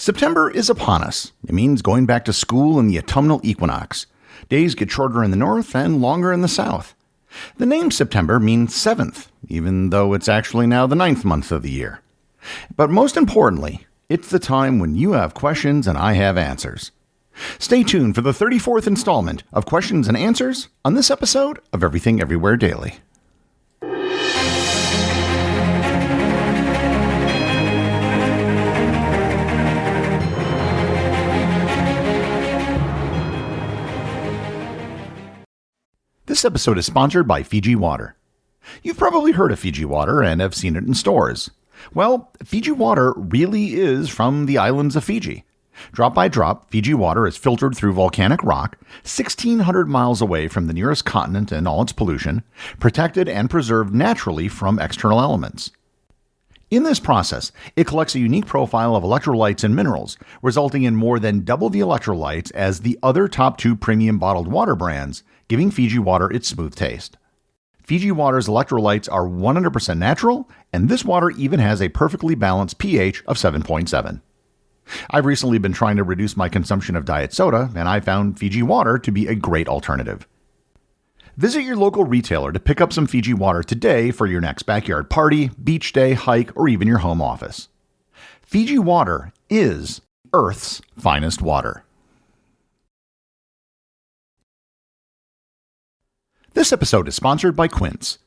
September is upon us. It means going back to school in the autumnal equinox. Days get shorter in the north and longer in the south. The name September means 7th, even though it's actually now the 9th month of the year. But most importantly, it's the time when you have questions and I have answers. Stay tuned for the 34th installment of Questions and Answers on this episode of Everything Everywhere Daily. This episode is sponsored by Fiji Water. You've probably heard of Fiji Water and have seen it in stores. Well, Fiji Water really is from the islands of Fiji. Drop by drop, Fiji Water is filtered through volcanic rock, 1,600 miles away from the nearest continent and all its pollution, protected and preserved naturally from external elements. In this process, it collects a unique profile of electrolytes and minerals, resulting in more than double the electrolytes as the other top 2 premium bottled water brands, giving Fiji Water its smooth taste. Fiji Water's electrolytes are 100% natural, and this water even has a perfectly balanced pH of 7.7. I've recently been trying to reduce my consumption of diet soda, and I found Fiji Water to be a great alternative. Visit your local retailer to pick up some Fiji Water today for your next backyard party, beach day, hike, or even your home office. Fiji Water is Earth's finest water. This episode is sponsored by Quince.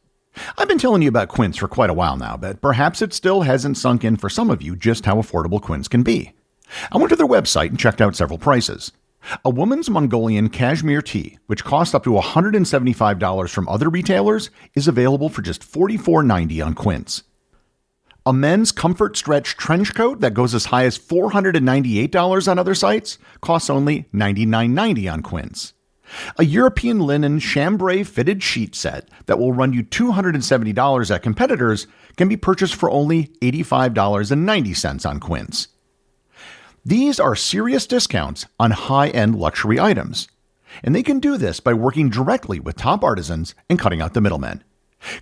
I've been telling you about Quince for quite a while now, but perhaps it still hasn't sunk in for some of you just how affordable Quince can be. I went to their website and checked out several prices. A woman's Mongolian cashmere tee, which costs up to $175 from other retailers, is available for just $44.90 on Quince. A men's comfort stretch trench coat that goes as high as $498 on other sites costs only $99.90 on Quince. A European linen chambray fitted sheet set that will run you $270 at competitors can be purchased for only $85.90 on Quince. These are serious discounts on high-end luxury items, and they can do this by working directly with top artisans and cutting out the middlemen.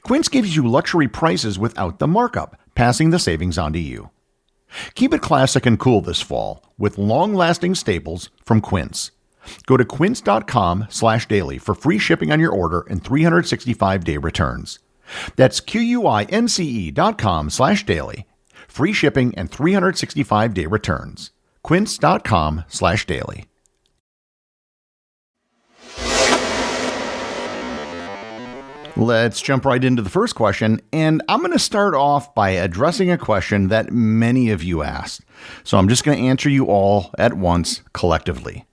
Quince gives you luxury prices without the markup, passing the savings on to you. Keep it classic and cool this fall with long-lasting staples from Quince. Go to quince.com/daily for free shipping on your order and 365-day returns. That's QUINCE.com/daily. Free shipping and 365-day returns. Quince.com/daily. Let's jump right into the first question, and I'm going to start off by addressing a question that many of you asked. So I'm just going to answer you all at once collectively.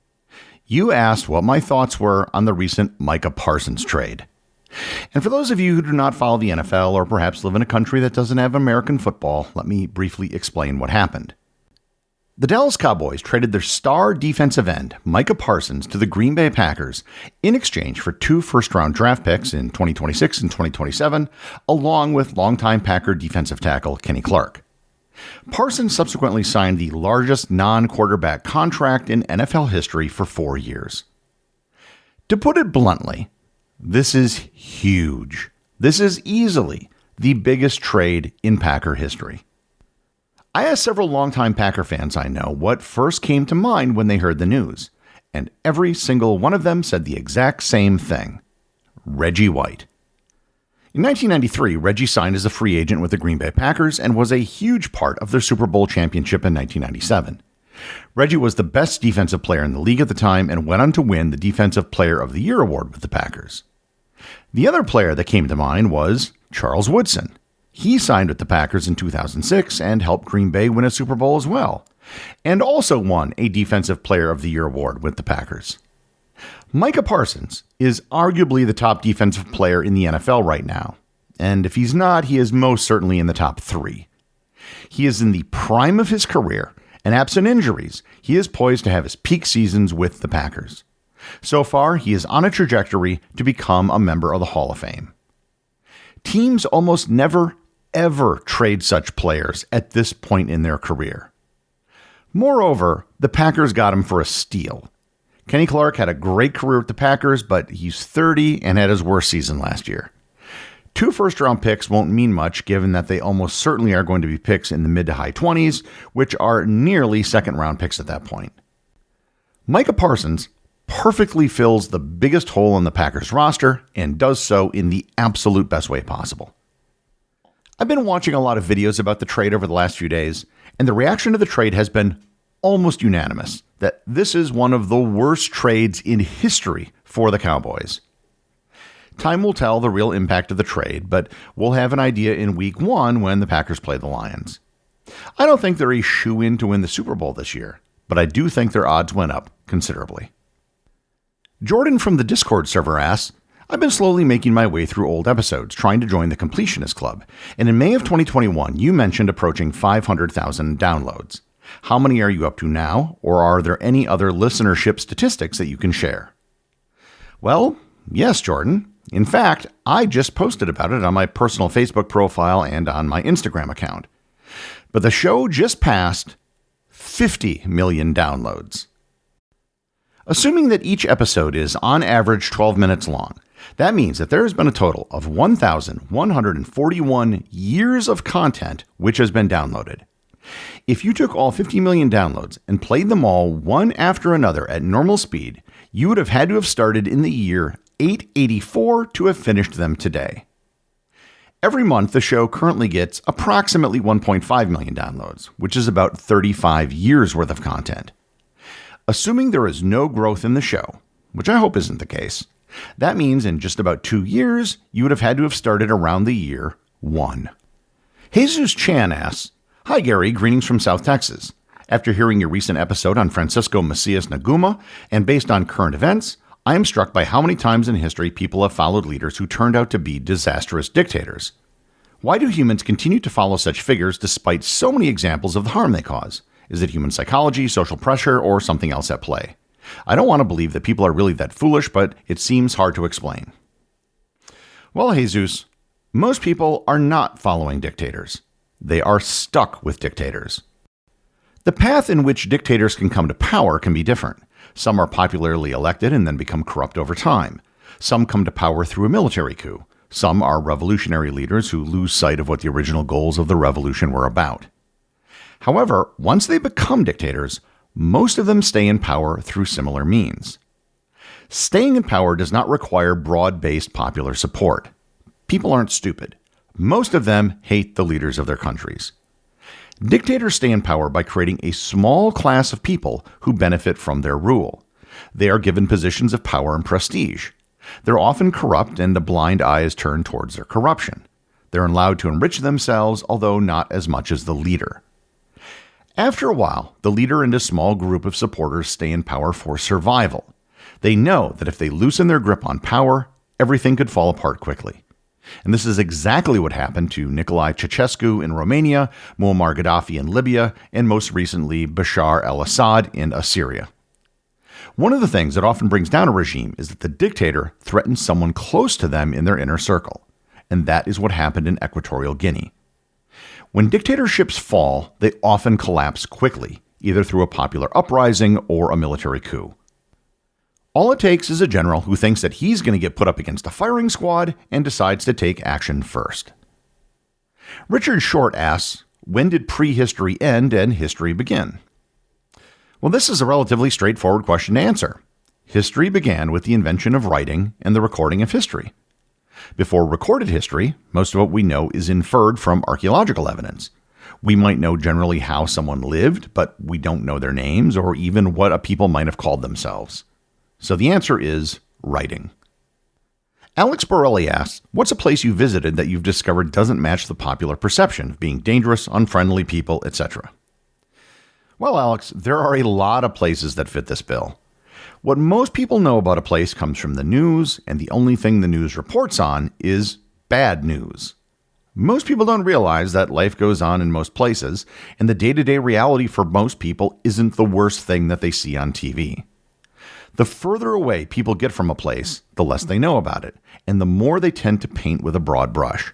You asked what my thoughts were on the recent Micah Parsons trade. And for those of you who do not follow the NFL or perhaps live in a country that doesn't have American football, let me briefly explain what happened. The Dallas Cowboys traded their star defensive end, Micah Parsons, to the Green Bay Packers in exchange for 2 first-round draft picks in 2026 and 2027, along with longtime Packer defensive tackle Kenny Clark. Parsons subsequently signed the largest non-quarterback contract in NFL history for 4 years. To put it bluntly, this is huge. This is easily the biggest trade in Packer history. I asked several longtime Packer fans I know what first came to mind when they heard the news, and every single one of them said the exact same thing: Reggie White. In 1993, Reggie signed as a free agent with the Green Bay Packers and was a huge part of their Super Bowl championship in 1997. Reggie was the best defensive player in the league at the time and went on to win the Defensive Player of the Year award with the Packers. The other player that came to mind was Charles Woodson. He signed with the Packers in 2006 and helped Green Bay win a Super Bowl as well, and also won a Defensive Player of the Year award with the Packers. Micah Parsons is arguably the top defensive player in the NFL right now, and if he's not, he is most certainly in the top 3. He is in the prime of his career, and absent injuries, he is poised to have his peak seasons with the Packers. So far, he is on a trajectory to become a member of the Hall of Fame. Teams almost never, ever trade such players at this point in their career. Moreover, the Packers got him for a steal. Kenny Clark had a great career with the Packers, but he's 30 and had his worst season last year. 2 first-round picks won't mean much given that they almost certainly are going to be picks in the mid to high 20s, which are nearly second-round picks at that point. Micah Parsons perfectly fills the biggest hole in the Packers roster and does so in the absolute best way possible. I've been watching a lot of videos about the trade over the last few days, and the reaction to the trade has been almost unanimous that this is one of the worst trades in history for the Cowboys. Time will tell the real impact of the trade, but we'll have an idea in week 1 when the Packers play the Lions. I don't think they're a shoo-in to win the Super Bowl this year, but I do think their odds went up considerably. Jordan from the Discord server asks, I've been slowly making my way through old episodes, trying to join the Completionist Club, and in May of 2021, you mentioned approaching 500,000 downloads. How many are you up to now, or are there any other listenership statistics that you can share? Well, yes, Jordan. In fact, I just posted about it on my personal Facebook profile and on my Instagram account. But the show just passed 50 million downloads. Assuming that each episode is on average 12 minutes long, that means that there has been a total of 1,141 years of content which has been downloaded. If you took all 50 million downloads and played them all one after another at normal speed, you would have had to have started in the year 884 to have finished them today. Every month, the show currently gets approximately 1.5 million downloads, which is about 35 years worth of content. Assuming there is no growth in the show, which I hope isn't the case, that means in just about 2 years, you would have had to have started around the year 1. Jesus Chan asks, Hi Gary, greetings from South Texas. After hearing your recent episode on Francisco Macias Naguma, and based on current events, I am struck by how many times in history people have followed leaders who turned out to be disastrous dictators. Why do humans continue to follow such figures despite so many examples of the harm they cause? Is it human psychology, social pressure, or something else at play? I don't want to believe that people are really that foolish, but it seems hard to explain. Well, Jesus, most people are not following dictators. They are stuck with dictators. The path in which dictators can come to power can be different. Some are popularly elected and then become corrupt over time. Some come to power through a military coup. Some are revolutionary leaders who lose sight of what the original goals of the revolution were about. However, once they become dictators, most of them stay in power through similar means. Staying in power does not require broad-based popular support. People aren't stupid. Most of them hate the leaders of their countries. Dictators stay in power by creating a small class of people who benefit from their rule. They are given positions of power and prestige. They're often corrupt, and a blind eye is turned towards their corruption. They're allowed to enrich themselves, although not as much as the leader. After a while, the leader and a small group of supporters stay in power for survival. They know that if they loosen their grip on power, everything could fall apart quickly. And this is exactly what happened to Nicolae Ceausescu in Romania, Muammar Gaddafi in Libya, and most recently Bashar al-Assad in Syria. One of the things that often brings down a regime is that the dictator threatens someone close to them in their inner circle, and that is what happened in Equatorial Guinea. When dictatorships fall, they often collapse quickly, either through a popular uprising or a military coup. All it takes is a general who thinks that he's going to get put up against a firing squad and decides to take action first. Richard Short asks, when did prehistory end and history begin? Well, this is a relatively straightforward question to answer. History began with the invention of writing and the recording of history. Before recorded history, most of what we know is inferred from archaeological evidence. We might know generally how someone lived, but we don't know their names or even what a people might have called themselves. So the answer is writing. Alex Borelli asks, what's a place you visited that you've discovered doesn't match the popular perception of being dangerous, unfriendly people, etc.? Well, Alex, there are a lot of places that fit this bill. What most people know about a place comes from the news, and the only thing the news reports on is bad news. Most people don't realize that life goes on in most places, and the day-to-day reality for most people isn't the worst thing that they see on TV. The further away people get from a place, the less they know about it, and the more they tend to paint with a broad brush.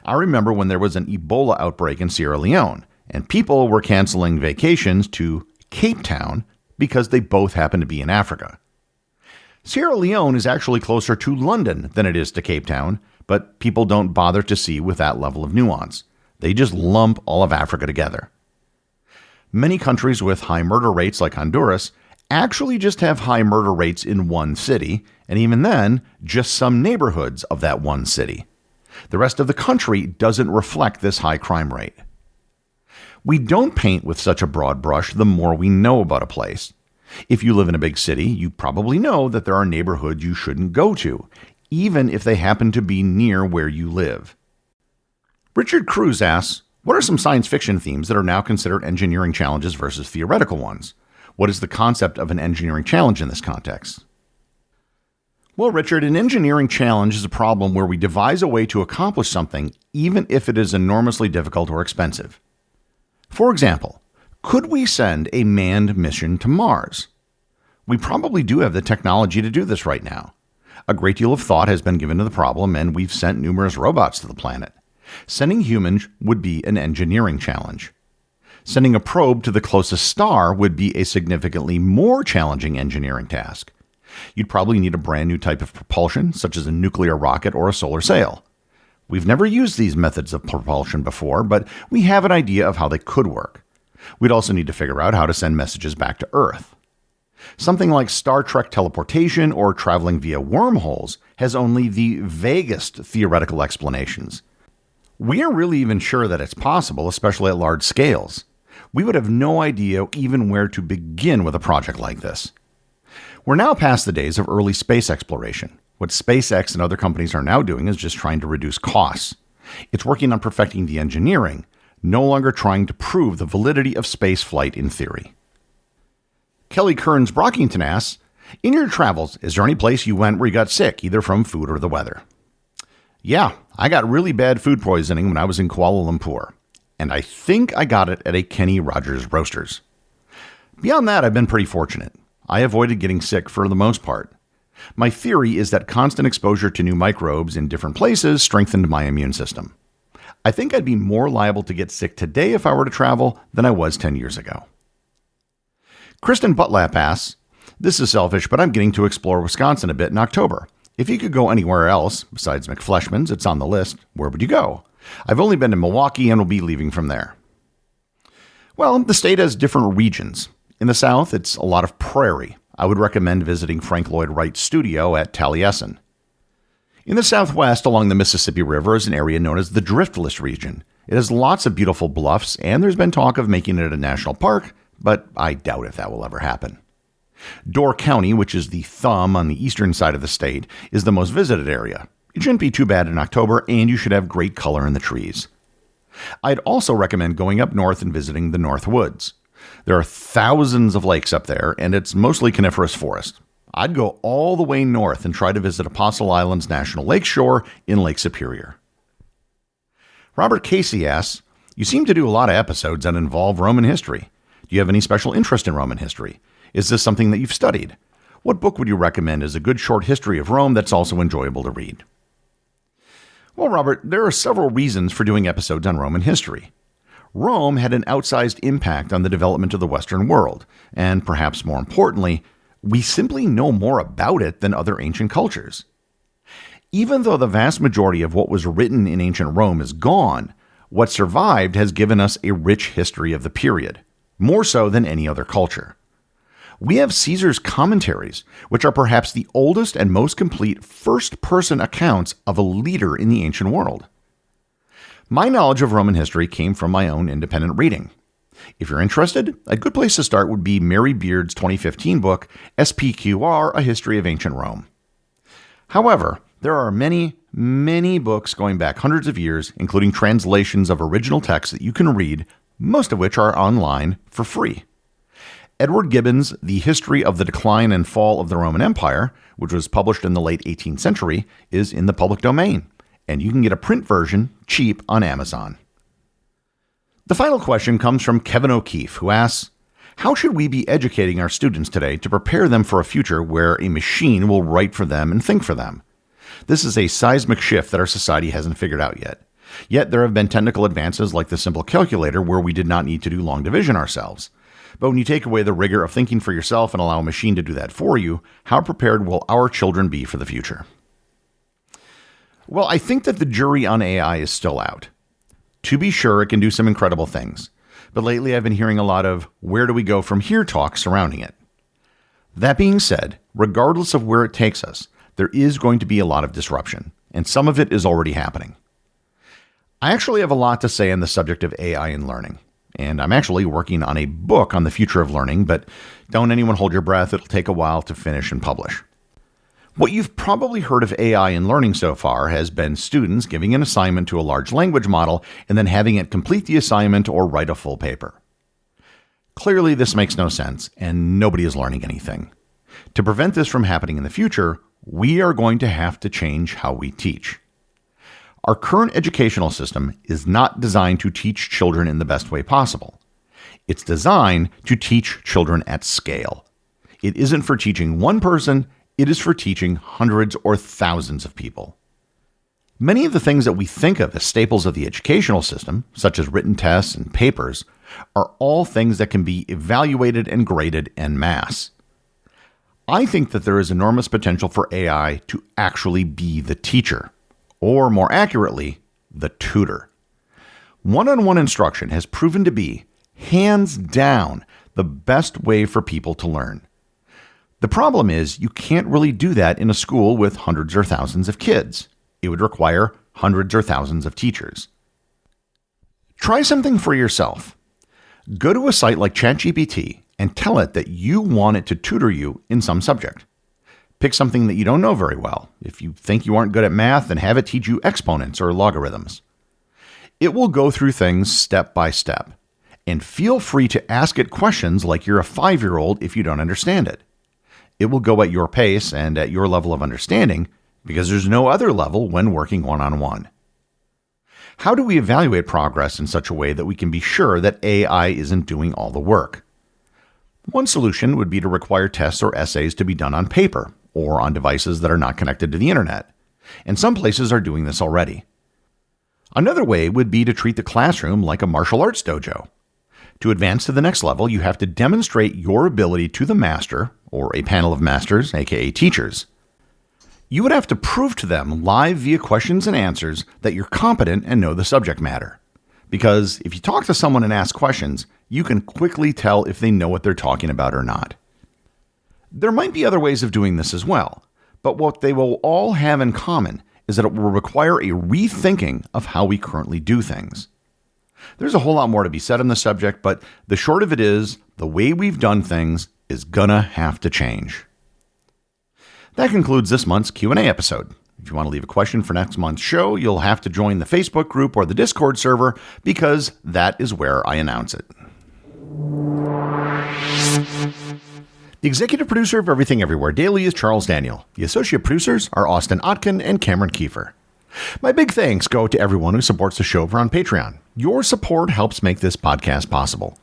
I remember when there was an Ebola outbreak in Sierra Leone, and people were canceling vacations to Cape Town because they both happen to be in Africa. Sierra Leone is actually closer to London than it is to Cape Town, but people don't bother to see with that level of nuance. They just lump all of Africa together. Many countries with high murder rates like Honduras actually just have high murder rates in one city, and even then, just some neighborhoods of that one city. The rest of the country doesn't reflect this high crime rate. We don't paint with such a broad brush the more we know about a place. If you live in a big city, you probably know that there are neighborhoods you shouldn't go to, even if they happen to be near where you live. Richard Cruz asks, what are some science fiction themes that are now considered engineering challenges versus theoretical ones? What is the concept of an engineering challenge in this context? Well, Richard, an engineering challenge is a problem where we devise a way to accomplish something even if it is enormously difficult or expensive. For example, could we send a manned mission to Mars? We probably do have the technology to do this right now. A great deal of thought has been given to the problem, and we've sent numerous robots to the planet. Sending humans would be an engineering challenge. Sending a probe to the closest star would be a significantly more challenging engineering task. You'd probably need a brand new type of propulsion, such as a nuclear rocket or a solar sail. We've never used these methods of propulsion before, but we have an idea of how they could work. We'd also need to figure out how to send messages back to Earth. Something like Star Trek teleportation or traveling via wormholes has only the vaguest theoretical explanations. We aren't really even sure that it's possible, especially at large scales. We would have no idea even where to begin with a project like this. We're now past the days of early space exploration. What SpaceX and other companies are now doing is just trying to reduce costs. It's working on perfecting the engineering, no longer trying to prove the validity of space flight in theory. Kelly Kearns Brockington asks, in your travels, is there any place you went where you got sick, either from food or the weather? Yeah, I got really bad food poisoning when I was in Kuala Lumpur, and I think I got it at a Kenny Rogers Roasters. Beyond that, I've been pretty fortunate. I avoided getting sick for the most part. My theory is that constant exposure to new microbes in different places strengthened my immune system. I think I'd be more liable to get sick today if I were to travel than I was 10 years ago. Kristen Butlap asks, this is selfish, but I'm getting to explore Wisconsin a bit in October. If you could go anywhere else, besides McFleshman's, it's on the list, where would you go? I've only been to Milwaukee and will be leaving from there. Well, the state has different regions. In the south, it's a lot of prairie. I would recommend visiting Frank Lloyd Wright's studio at Taliesin. In the southwest, along the Mississippi River, is an area known as the Driftless region. It has lots of beautiful bluffs, and there's been talk of making it a national park, but I doubt if that will ever happen. Door County, which is the thumb on the eastern side of the state, is the most visited area. It shouldn't be too bad in October, and you should have great color in the trees. I'd also recommend going up north and visiting the North Woods. There are thousands of lakes up there, and it's mostly coniferous forest. I'd go all the way north and try to visit Apostle Island's National Lakeshore in Lake Superior. Robert Casey asks, you seem to do a lot of episodes that involve Roman history. Do you have any special interest in Roman history? Is this something that you've studied? What book would you recommend as a good short history of Rome that's also enjoyable to read? Well, Robert, there are several reasons for doing episodes on Roman history. Rome had an outsized impact on the development of the Western world, and perhaps more importantly, we simply know more about it than other ancient cultures. Even though the vast majority of what was written in ancient Rome is gone, what survived has given us a rich history of the period, more so than any other culture. We have Caesar's commentaries, which are perhaps the oldest and most complete first-person accounts of a leader in the ancient world. My knowledge of Roman history came from my own independent reading. If you're interested, a good place to start would be Mary Beard's 2015 book, SPQR, A History of Ancient Rome. However, there are many, many books going back hundreds of years, including translations of original texts that you can read, most of which are online for free. Edward Gibbon's The History of the Decline and Fall of the Roman Empire, which was published in the late 18th century, is in the public domain, and you can get a print version cheap on Amazon. The final question comes from Kevin O'Keefe, who asks, how should we be educating our students today to prepare them for a future where a machine will write for them and think for them? This is a seismic shift that our society hasn't figured out yet. Yet there have been technical advances like the simple calculator where we did not need to do long division ourselves. But when you take away the rigor of thinking for yourself and allow a machine to do that for you, how prepared will our children be for the future? Well, I think that the jury on AI is still out. To be sure, it can do some incredible things. But lately I've been hearing a lot of where do we go from here talk surrounding it. That being said, regardless of where it takes us, there is going to be a lot of disruption, and some of it is already happening. I actually have a lot to say on the subject of AI and learning, and I'm actually working on a book on the future of learning, but don't anyone hold your breath, it'll take a while to finish and publish. What you've probably heard of AI and learning so far has been students giving an assignment to a large language model and then having it complete the assignment or write a full paper. Clearly, this makes no sense, and nobody is learning anything. To prevent this from happening in the future, we are going to have to change how we teach. Our current educational system is not designed to teach children in the best way possible. It's designed to teach children at scale. It isn't for teaching one person, it is for teaching hundreds or thousands of people. Many of the things that we think of as staples of the educational system, such as written tests and papers, are all things that can be evaluated and graded en masse. I think that there is enormous potential for AI to actually be the teacher, or more accurately, the tutor. One-on-one instruction has proven to be, hands down, the best way for people to learn. The problem is you can't really do that in a school with hundreds or thousands of kids. It would require hundreds or thousands of teachers. Try something for yourself. Go to a site like ChatGPT and tell it that you want it to tutor you in some subject. Pick something that you don't know very well. If you think you aren't good at math, then have it teach you exponents or logarithms. It will go through things step by step. And feel free to ask it questions like you're a 5-year-old if you don't understand it. It will go at your pace and at your level of understanding because there's no other level when working one-on-one. How do we evaluate progress in such a way that we can be sure that AI isn't doing all the work? One solution would be to require tests or essays to be done on paper or on devices that are not connected to the internet, and some places are doing this already. Another way would be to treat the classroom like a martial arts dojo. To advance to the next level, you have to demonstrate your ability to the master, or a panel of masters, aka teachers. You would have to prove to them live via questions and answers that you're competent and know the subject matter. Because if you talk to someone and ask questions, you can quickly tell if they know what they're talking about or not. There might be other ways of doing this as well, but what they will all have in common is that it will require a rethinking of how we currently do things. There's a whole lot more to be said on the subject, but the short of it is, the way we've done things is gonna have to change. That concludes this month's Q&A episode. If you want to leave a question for next month's show, you'll have to join the Facebook group or the Discord server because that is where I announce it. The executive producer of Everything Everywhere Daily is Charles Daniel. The associate producers are Austin Oetken and Cameron Kieffer. My big thanks go to everyone who supports the show over on Patreon. Your support helps make this podcast possible.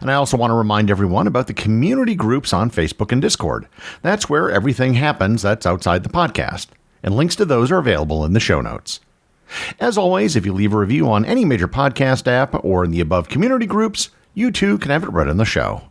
And I also want to remind everyone about the community groups on Facebook and Discord. That's where everything happens that's outside the podcast. And links to those are available in the show notes. As always, if you leave a review on any major podcast app or in the above community groups, you too can have it read on the show.